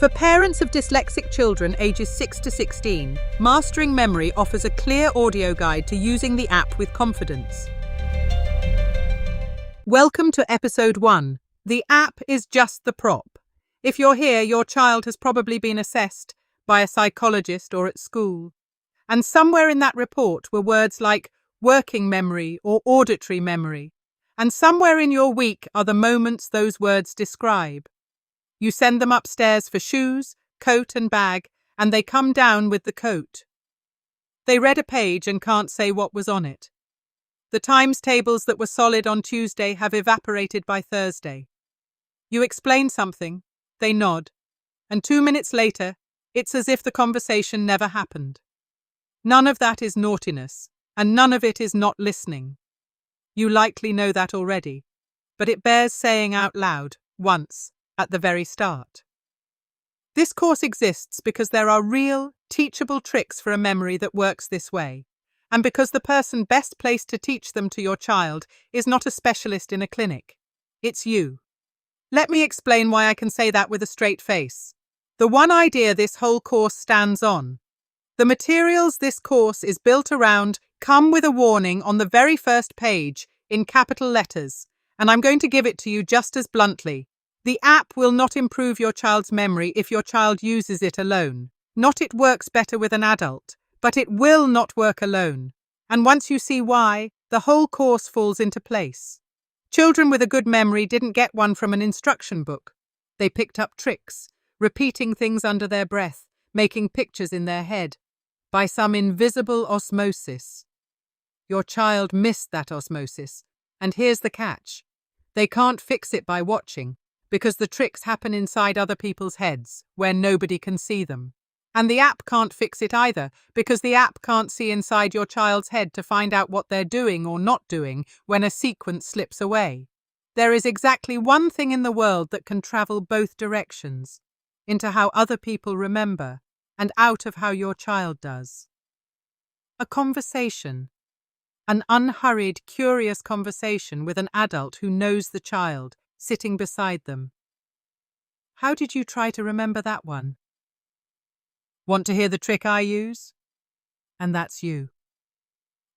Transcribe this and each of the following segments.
For parents of dyslexic children ages 6 to 16, Mastering Memory offers a clear audio guide to using the app with confidence. Welcome to Episode 1. The app is just the prop. If you're here, your child has probably been assessed by a psychologist or at school. And somewhere in that report were words like working memory or auditory memory. And somewhere in your week are the moments those words describe. You send them upstairs for shoes, coat and bag, and they come down with the coat. They read a page and can't say what was on it. The times tables that were solid on Tuesday have evaporated by Thursday. You explain something, they nod, and 2 minutes later, it's as if the conversation never happened. None of that is naughtiness, and none of it is not listening. You likely know that already, but it bears saying out loud, once, at the very start. This course exists because there are real, teachable tricks for a memory that works this way, and because the person best placed to teach them to your child is not a specialist in a clinic. It's you. Let me explain why I can say that with a straight face. The one idea this whole course stands on. The materials this course is built around come with a warning on the very first page in capital letters, and I'm going to give it to you just as bluntly. The app will not improve your child's memory if your child uses it alone. Not it works better with an adult, but it will not work alone. And once you see why, the whole course falls into place. Children with a good memory didn't get one from an instruction book. They picked up tricks, repeating things under their breath, making pictures in their head, by some invisible osmosis. Your child missed that osmosis, and here's the catch. They can't fix it by watching, because the tricks happen inside other people's heads, where nobody can see them. And the app can't fix it either, because the app can't see inside your child's head to find out what they're doing or not doing when a sequence slips away. There is exactly one thing in the world that can travel both directions, into how other people remember, and out of how your child does. A conversation. An unhurried, curious conversation with an adult who knows the child, sitting beside them. How did you try to remember that one? Want to hear the trick I use? And that's you.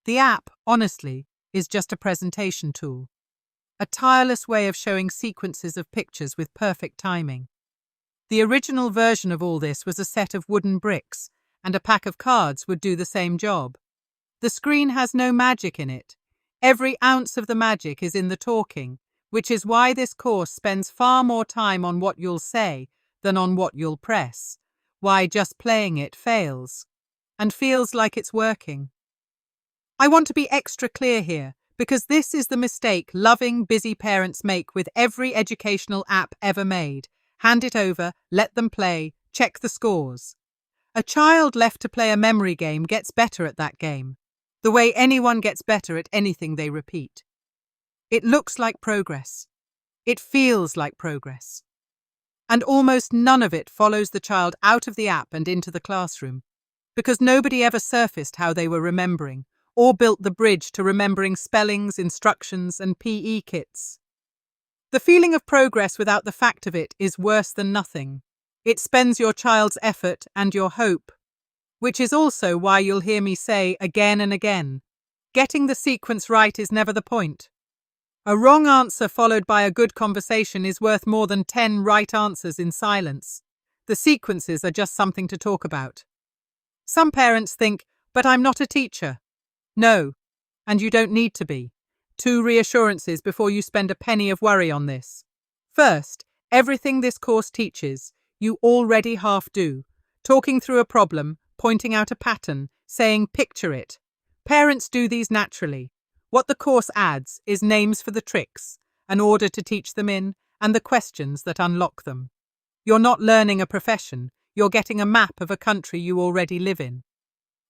The app, honestly, is just a presentation tool. A tireless way of showing sequences of pictures with perfect timing. The original version of all this was a set of wooden bricks, and a pack of cards would do the same job. The screen has no magic in it. Every ounce of the magic is in the talking, which is why this course spends far more time on what you'll say than on what you'll press, why just playing it fails, and feels like it's working. I want to be extra clear here, because this is the mistake loving, busy parents make with every educational app ever made. Hand it over, let them play, check the scores. A child left to play a memory game gets better at that game, the way anyone gets better at anything they repeat. It looks like progress. It feels like progress. And almost none of it follows the child out of the app and into the classroom, because nobody ever surfaced how they were remembering, or built the bridge to remembering spellings, instructions, and PE kits. The feeling of progress without the fact of it is worse than nothing. It spends your child's effort and your hope, which is also why you'll hear me say again and again, getting the sequence right is never the point. A wrong answer followed by a good conversation is worth more than 10 right answers in silence. The sequences are just something to talk about. Some parents think, but I'm not a teacher. No, and you don't need to be. 2 reassurances before you spend a penny of worry on this. First, everything this course teaches, you already half do. Talking through a problem, pointing out a pattern, saying picture it. Parents do these naturally. What the course adds is names for the tricks, an order to teach them in, and the questions that unlock them. You're not learning a profession, you're getting a map of a country you already live in.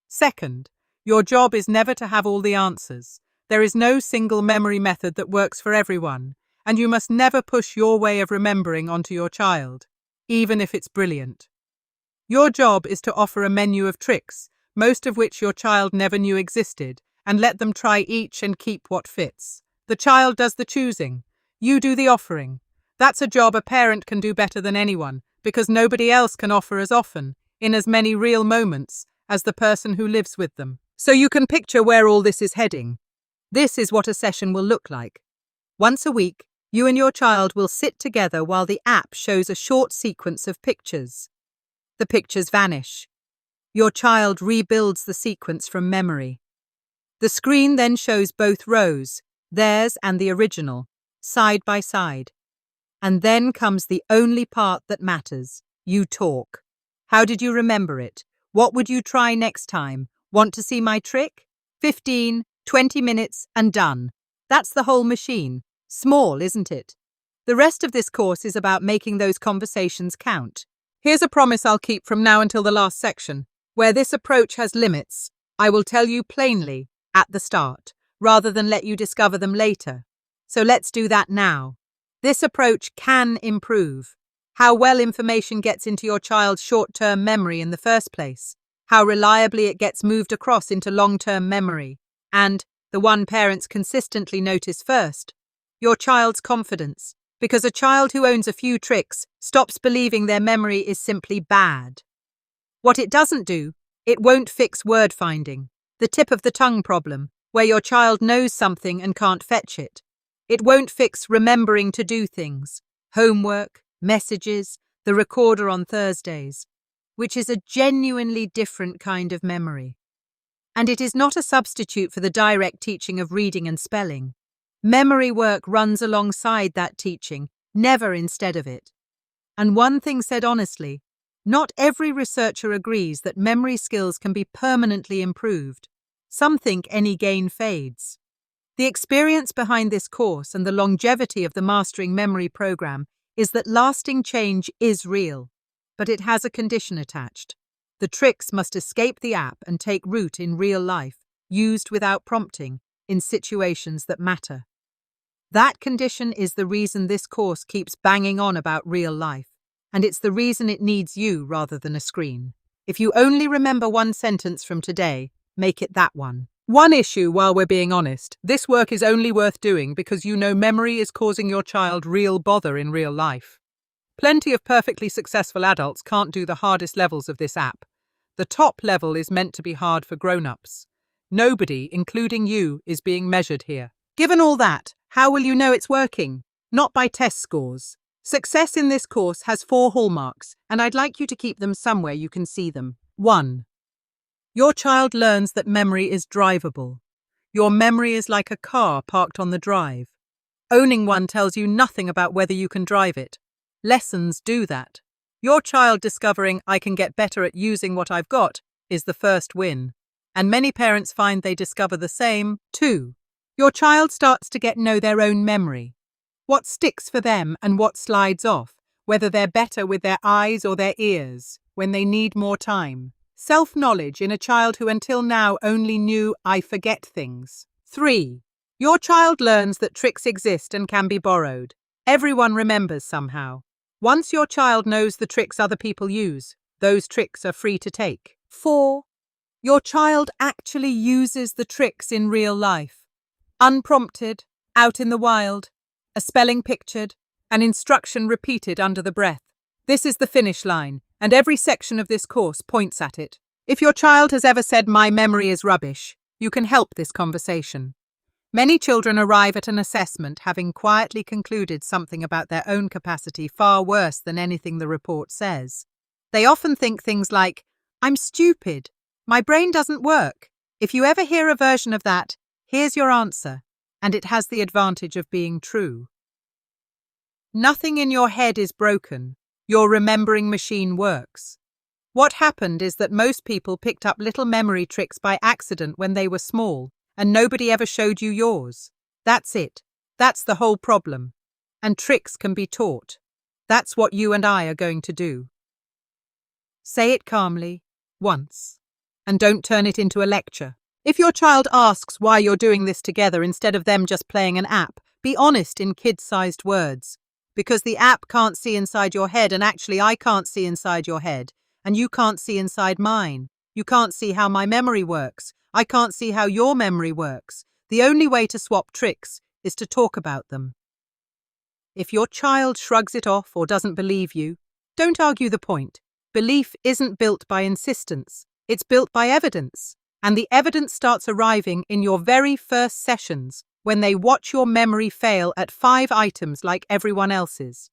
Second, your job is never to have all the answers. There is no single memory method that works for everyone, and you must never push your way of remembering onto your child, even if it's brilliant. Your job is to offer a menu of tricks, most of which your child never knew existed, and let them try each and keep what fits. The child does the choosing. You do the offering. That's a job a parent can do better than anyone, because nobody else can offer as often, in as many real moments, as the person who lives with them. So you can picture where all this is heading. This is what a session will look like. Once a week, you and your child will sit together while the app shows a short sequence of pictures. The pictures vanish. Your child rebuilds the sequence from memory. The screen then shows both rows, theirs and the original, side by side. And then comes the only part that matters. You talk. How did you remember it? What would you try next time? Want to see my trick? 15, 20 minutes and done. That's the whole machine. Small, isn't it? The rest of this course is about making those conversations count. Here's a promise I'll keep from now until the last section. Where this approach has limits, I will tell you plainly at the start, rather than let you discover them later. So let's do that now. This approach can improve how well information gets into your child's short-term memory in the first place, how reliably it gets moved across into long-term memory, and, the one parents consistently notice first, your child's confidence, because a child who owns a few tricks stops believing their memory is simply bad. What it doesn't do, it won't fix word finding, the tip of the tongue problem, where your child knows something and can't fetch it. It won't fix remembering to do things, homework, messages, the recorder on Thursdays, which is a genuinely different kind of memory. And it is not a substitute for the direct teaching of reading and spelling. Memory work runs alongside that teaching, never instead of it. And one thing said honestly, not every researcher agrees that memory skills can be permanently improved. Some think any gain fades. The experience behind this course and the longevity of the Mastering Memory program is that lasting change is real, but it has a condition attached. The tricks must escape the app and take root in real life, used without prompting, in situations that matter. That condition is the reason this course keeps banging on about real life, and it's the reason it needs you rather than a screen. If you only remember one sentence from today, make it that one. One issue, while we're being honest, this work is only worth doing because you know memory is causing your child real bother in real life. Plenty of perfectly successful adults can't do the hardest levels of this app. The top level is meant to be hard for grown-ups. Nobody, including you, is being measured here. Given all that, how will you know it's working? Not by test scores. Success in this course has 4 hallmarks, and I'd like you to keep them somewhere you can see them. 1. Your child learns that memory is drivable. Your memory is like a car parked on the drive. Owning one tells you nothing about whether you can drive it. Lessons do that. Your child discovering I can get better at using what I've got is the first win. And many parents find they discover the same. 2. Your child starts to know their own memory. What sticks for them and what slides off, whether they're better with their eyes or their ears, when they need more time. Self-knowledge in a child who until now only knew I forget things. 3. Your child learns that tricks exist and can be borrowed. Everyone remembers somehow. Once your child knows the tricks other people use, those tricks are free to take. 4. Your child actually uses the tricks in real life. Unprompted, out in the wild, a spelling pictured, an instruction repeated under the breath. This is the finish line, and every section of this course points at it. If your child has ever said, "My memory is rubbish," you can help this conversation. Many children arrive at an assessment having quietly concluded something about their own capacity far worse than anything the report says. They often think things like, "I'm stupid. My brain doesn't work." If you ever hear a version of that, here's your answer, and it has the advantage of being true. Nothing in your head is broken. Your remembering machine works. What happened is that most people picked up little memory tricks by accident when they were small, and nobody ever showed you yours. That's it. That's the whole problem. And tricks can be taught. That's what you and I are going to do. Say it calmly, once, and don't turn it into a lecture. If your child asks why you're doing this together instead of them just playing an app, be honest in kid-sized words. Because the app can't see inside your head, and actually I can't see inside your head, and you can't see inside mine. You can't see how my memory works. I can't see how your memory works. The only way to swap tricks is to talk about them. If your child shrugs it off or doesn't believe you, Don't argue the point. Belief isn't built by insistence, it's built by evidence. And the evidence starts arriving in your very first sessions when they watch your memory fail at 5 items like everyone else's.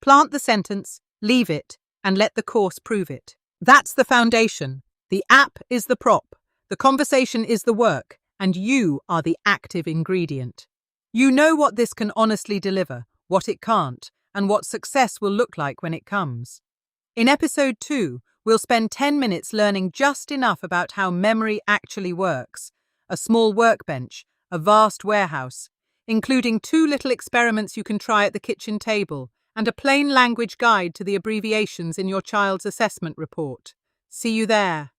Plant the sentence, leave it, and let the course prove it. That's the foundation. The app is the prop, the conversation is the work, and you are the active ingredient. You know what this can honestly deliver, what it can't, and what success will look like when it comes. In episode 2, we'll spend 10 minutes learning just enough about how memory actually works, a small workbench, a vast warehouse, including 2 little experiments you can try at the kitchen table, and a plain language guide to the abbreviations in your child's assessment report. See you there.